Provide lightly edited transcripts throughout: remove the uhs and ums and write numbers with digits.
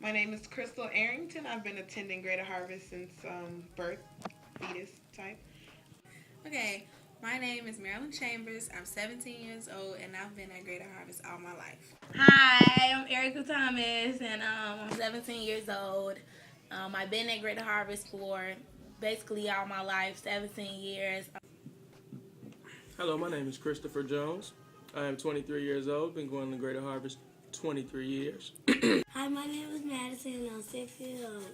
My name is Crystal Arrington. I've been attending Greater Harvest since birth, fetus type. Okay, my name is Marilyn Chambers. I'm 17 years old, and I've been at Greater Harvest all my life. Hi, I'm Erica Thomas, and I'm 17 years old. I've been at Greater Harvest for basically all my life, 17 years. Hello, my name is Christopher Jones. I am 23 years old. Been going to Greater Harvest 23 years. Hi, my name is Madison, and I'm 6 years old.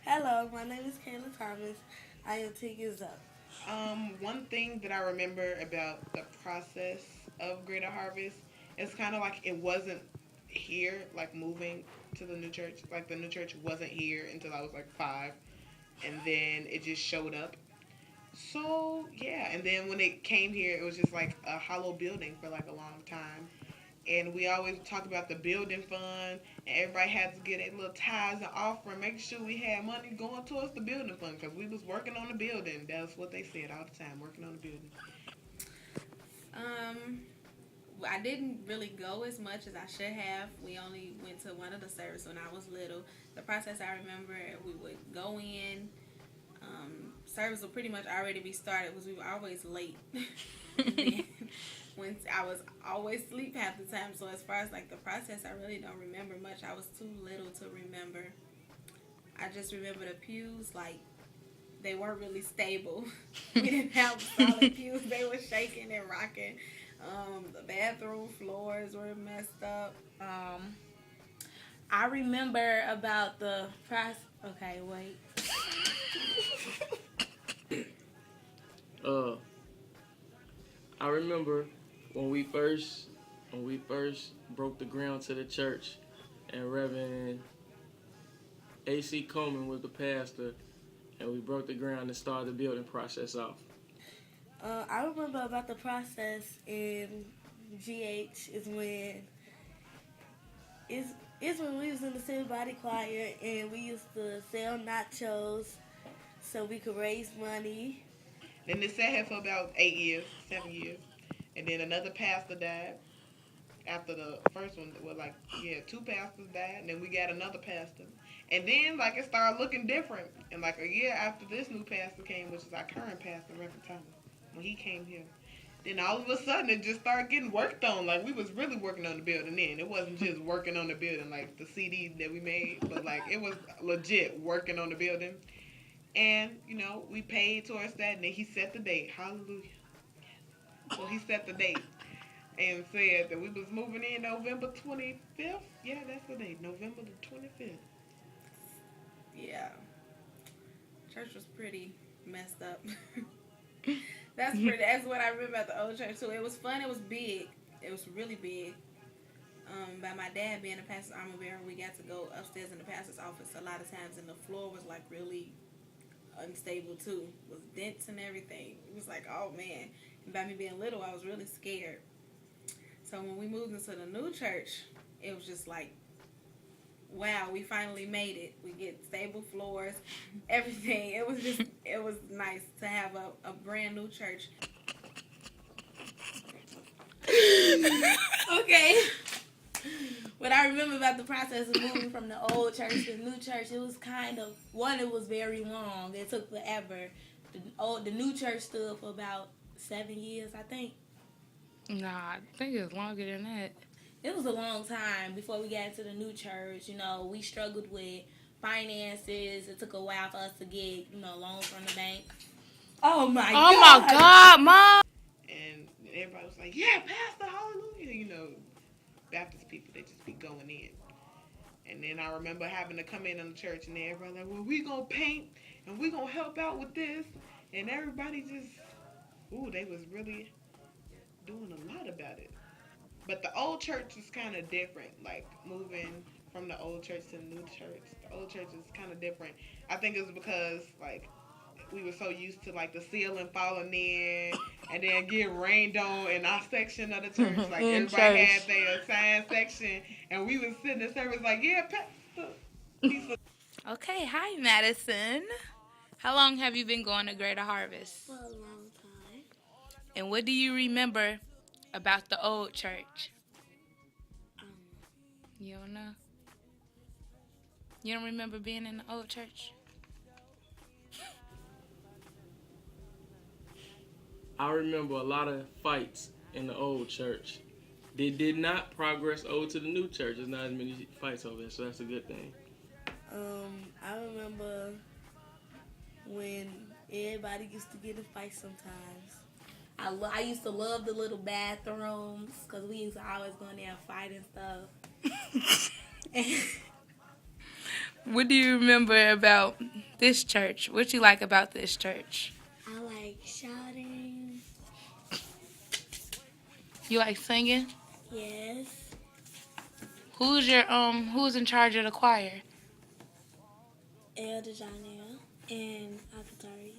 Hello, my name is Kayla Thomas. I am 10 years old. One thing that I remember about the process of Greater Harvest is kind of like it wasn't here, like moving to the new church. Like the new church wasn't here until I was like 5, and then it just showed up. So yeah, and then when it came here, it was just like a hollow building for like a long time. And we always talk about the building fund, and everybody had to get a little tithes and offering, making sure we had money going towards the building fund because we was working on the building. That's what they said all the time, working on the building. Um, I didn't really go as much as I should have. We only went to one of the services when I was little. The process I remember, we would go in. Service would pretty much already be started because we were always late. And then, when I was always asleep half the time. So as far as like the process, I really don't remember much. I was too little to remember. I just remember the pews, like they weren't really stable. We didn't have solid pews. They were shaking and rocking. The bathroom floors were messed up. I remember about the process. Okay, wait. I remember when we first broke the ground to the church, and Reverend A.C. Coleman was the pastor, and we broke the ground and started the building process off. I remember about the process in GH is when we was in the city body choir and we used to sell nachos so we could raise money. Then they sat here for about 8 years, 7 years, and then another pastor died. After the first one, well, like yeah, 2 pastors died, and then we got another pastor, and then like it started looking different. And like a year after this new pastor came, which is our current pastor, Reverend Thomas, when he came here, then all of a sudden it just started getting worked on. Like we was really working on the building then. It wasn't just working on the building like the CD that we made, but like it was legit working on the building. And we paid towards that, and then he set the date. Hallelujah. So he set the date and said that we was moving in November 25th. Yeah, that's the date, November the 25th. Yeah, church was pretty messed up. That's what I remember about the old church too. It was fun. It was big. It was really big. By my dad being a pastor's armor bearer, we got to go upstairs in the pastor's office a lot of times, and the floor was like really unstable too. It was dents and everything. It was like, oh man. And by me being little, I was really scared. So when we moved into the new church, it was just like, wow, we finally made it. We get stable floors, everything. It was nice to have a brand new church. Okay. What I remember about the process of moving from the old church to the new church, it was it was very long. It took forever. The new church stood for about 7 years, I think. Nah, I think it's longer than that. It was a long time before we got into the new church. We struggled with finances. It took a while for us to get, loans from the bank. Oh my Oh God. my God, Mom! And everybody was like, yeah, Pastor, hallelujah. Baptist people, they just be going in. And then I remember having to come in the church, and then everybody like, well, we gonna paint, and we gonna help out with this. And everybody just, they was really doing a lot about it. But the old church is kind of different, like moving from the old church to the new church. The old church is kind of different. I think it's because, like, we were so used to, like, the ceiling falling in and then getting rained on in our section of the church. Like, everybody had their assigned section, and we was sitting in service like, yeah, Pastor. Okay, hi, Madison. How long have you been going to Greater Harvest? For a long time. And what do you remember about the old church? Um, You don't know? You don't remember being in the old church? I remember a lot of fights in the old church. They did not progress over to the new church. There's not as many fights over there, so that's a good thing. I remember when everybody used to get in fights sometimes. I used to love the little bathrooms because we used to always go in there and fight and stuff. What do you remember about this church? What you like about this church? I like shouting. You like singing? Yes. Who's in charge of the choir? Elder Janelle and Akatari.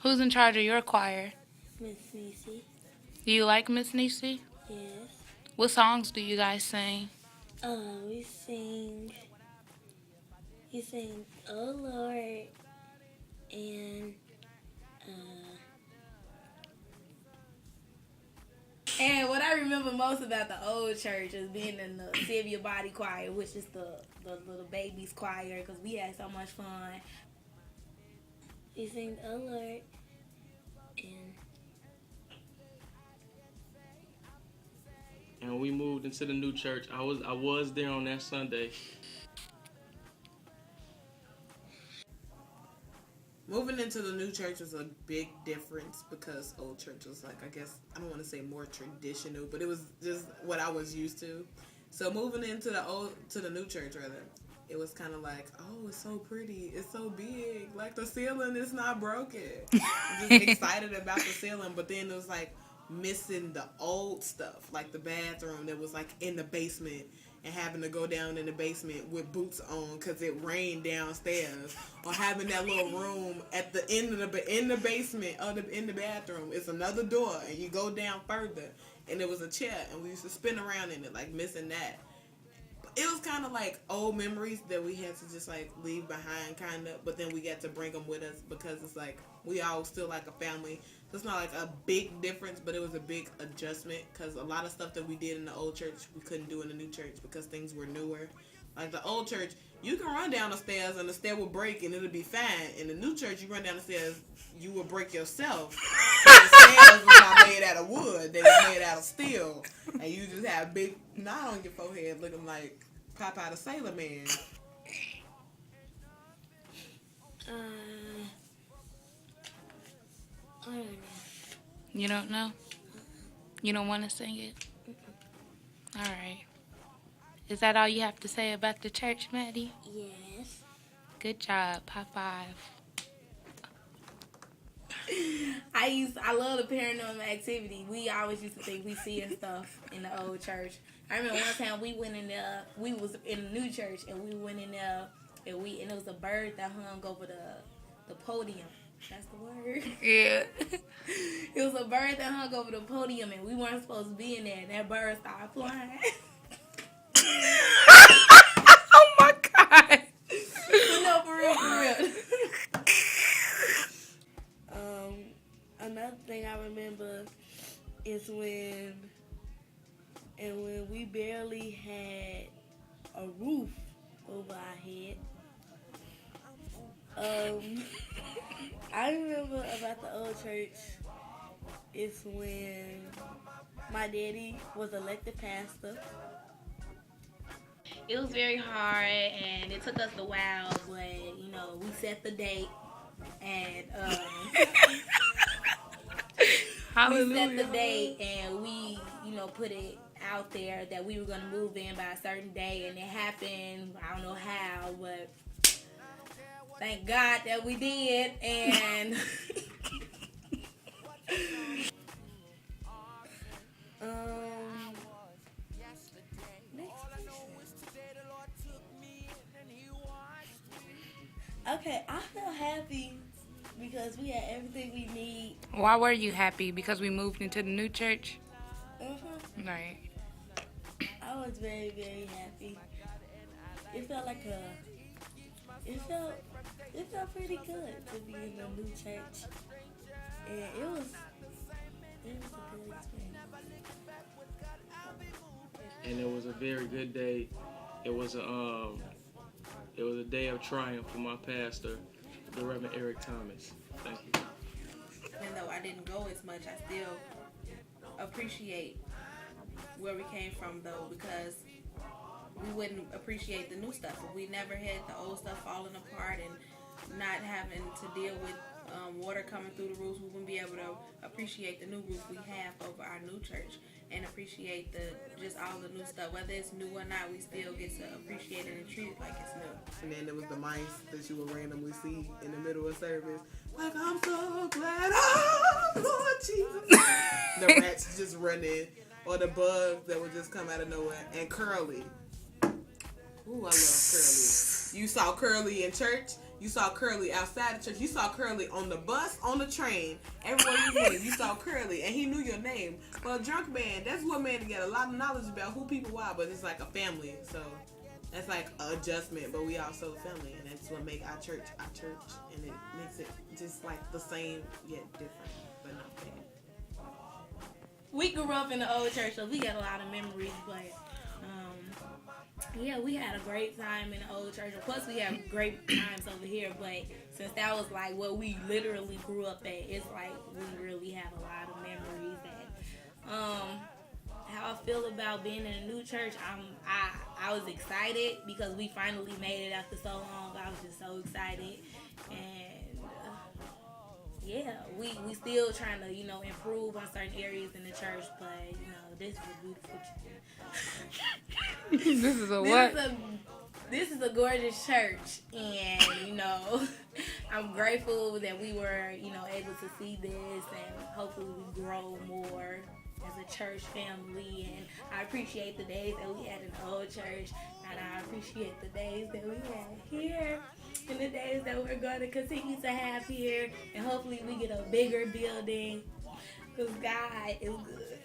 Who's in charge of your choir? Miss Nisi. Do you like Miss Nisi? Yes. What songs do you guys sing? We sing. We sing "Oh Lord" and And what I remember most about the old church is being in the Sylvia Body Choir, which is the little babies choir, because we had so much fun. we sing "Oh Lord" and And we moved into the new church. I was there on that Sunday. Moving into the new church was a big difference because old church was like, I guess, I don't want to say more traditional, but it was just what I was used to. So moving into the new church rather, it was kind of like, oh, it's so pretty, it's so big, like the ceiling is not broken. I'm just excited about the ceiling, but then it was like missing the old stuff, like the bathroom that was like in the basement, and having to go down in the basement with boots on because it rained downstairs, or having that little room at the end of in the basement in the bathroom. It's another door, and you go down further, and there was a chair, and we used to spin around in it, like missing that. It was kind of like old memories that we had to just like leave behind, kind of. But then we got to bring them with us because it's like we all still like a family. So it's not like a big difference, but it was a big adjustment because a lot of stuff that we did in the old church we couldn't do in the new church because things were newer. Like the old church, you can run down the stairs and the stair will break and it'll be fine. In the new church, you run down the stairs, you will break yourself. So the stairs were not made out of wood; they were made out of steel, and you just have big knot on your forehead, looking like Popeye the Sailor Man. I don't know. You don't know? You don't want to sing it? All right. Is that all you have to say about the church, Maddie? Yes. Good job. High five. I love the paranormal activity. We always used to think we seeing stuff in the old church. I remember one time we went in there. We was in the new church and we went in there and it was a bird that hung over the podium. That's the word. Yeah. It was a bird that hung over the podium and we weren't supposed to be in there. And that bird started flying. Oh my God. But no, for real. Another thing I remember is when we barely had a roof over our head. I remember about the old church is when my daddy was elected pastor. It was very hard and it took us a while, but we set the date and we set the date and we put it out there that we were going to move in by a certain day, and it happened. I don't know how, but thank God that we did. And Okay, I feel happy because we had everything we need. Why were you happy? Because we moved into the new church? Right. I was very, very happy. It felt like it felt pretty good to be in the new church. And it was a good experience. And it was a very good day. It it was a day of triumph for my pastor, the Reverend Eric Thomas. Thank you. Even though I didn't go as much, I still appreciate where we came from, though, because we wouldn't appreciate the new stuff if we never had the old stuff falling apart and not having to deal with water coming through the roofs. We wouldn't be able to appreciate the new roof we have over our new church and appreciate just all the new stuff. Whether it's new or not, we still get to appreciate it and treat it like it's new. And then there was the mice that you would randomly see in the middle of service. Like, I'm so glad I'm Lord Jesus. The rats just running. Or the bugs that would just come out of nowhere. And Curly. Ooh, I love Curly. You saw Curly in church. You saw Curly outside the church. You saw Curly on the bus, on the train. Everywhere you went, you saw Curly. And he knew your name. Well, drunk man, that's what made to get a lot of knowledge about who people are. But it's like a family. So that's like an adjustment. But we also family. And that's what makes our church. And it makes it just like the same yet different. But not bad. We grew up in the old church, so we got a lot of memories, but yeah, we had a great time in the old church. Of course, we have great times over here, but since that was like what we literally grew up at, it's like we really have a lot of memories. And how I feel about being in a new church, I was excited because we finally made it after so long. I was just so excited, and yeah, we still trying to improve on certain areas in the church, but this is a beautiful church. This is a what? This is a gorgeous church, and I'm grateful that we were able to see this, and hopefully we grow more as a church family. And I appreciate the days that we had in the old church, and I appreciate the days that we had here, and the days that we're going to continue to have here, and hopefully we get a bigger building, because God is good.